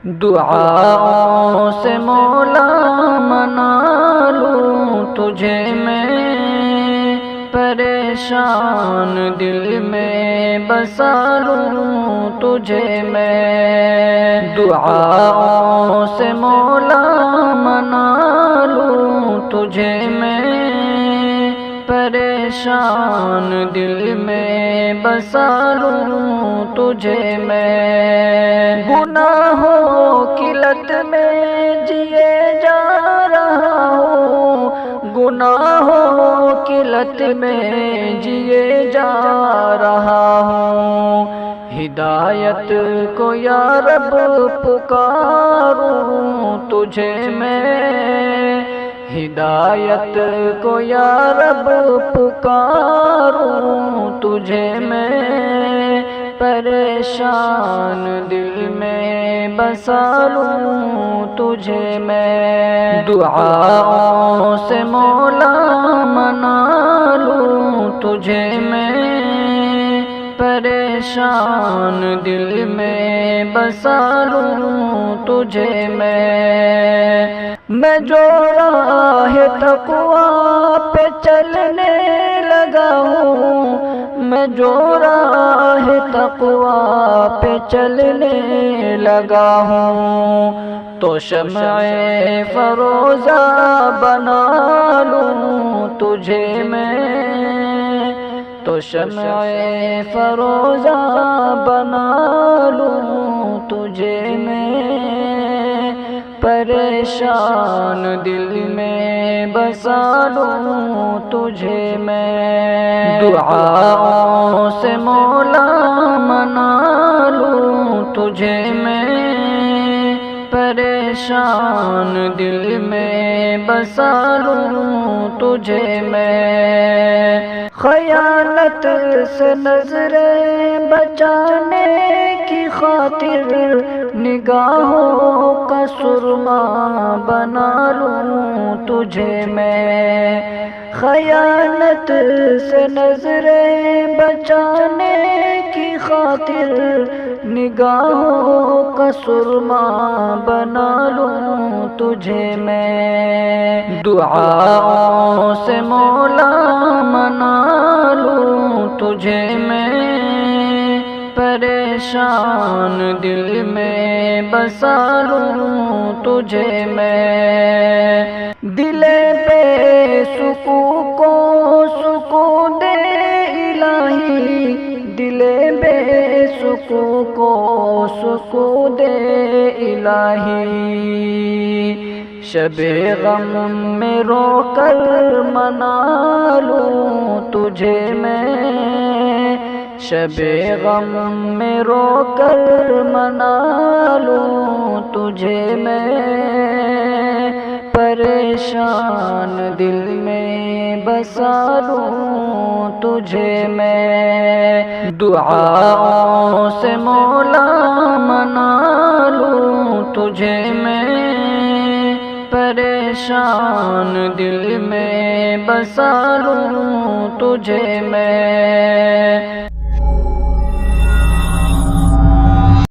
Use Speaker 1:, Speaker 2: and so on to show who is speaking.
Speaker 1: دعاؤں سے مولا منا لوں تجھے میں، پریشان دل میں بسا لوں تجھے میں۔ دعاؤں سے مولا منا لوں تجھے میں، پریشان دل میں بسا لوں تجھے میں۔ گناہوں کی لت میں جیے جا رہا ہوں، گناہوں کی لت میں جیے جا رہا ہوں، ہدایت کو یا رب پکاروں تجھے میں، ہدایت کو یا رب پکاروں تجھے میں، پریشان دل میں بسا لوں تجھے میں۔ دعاؤں سے مولا منا لوں تجھے میں، پریشان دل میں بسا لوں تجھے میں جو راہ تقویٰ پہ چلنے لگا ہوں، میں جو راہ تقویٰ پہ چلنے لگا ہوں، تو شمع فروزہ بنا لوں تجھے میں، تو شمع فروزہ بنا لوں تجھے میں، پریشان دل میں بسا لوں تجھے میں۔ دعاؤں سے مولا منا لوں تجھے میں، پریشان دل میں بسا لوں تجھے میں۔ خیانت سے نظریں بچانے کی خاطر نگاہوں کا سرما بنا لوں تجھے میں، خیانت سے نظریں بچانے کی خاطر نگاہوں کا سرما بنا لوں تجھے میں۔ دعاؤں سے مولا منا لوں تجھے میں، پریشان دل میں بسا لوں تجھے میں۔ دل بے سکون کو سکون دے الہی، دل بے سکون کو سکون دے الہی، شب غم میں رو کر منا لوں تجھے میں، شب غم میں رو کر منا لوں تجھے میں، پریشان دل میں بسا لوں تجھے میں۔ دعاؤں سے مولا منا لوں تجھے میں، پریشان دل میں بسا لوں تجھے میں۔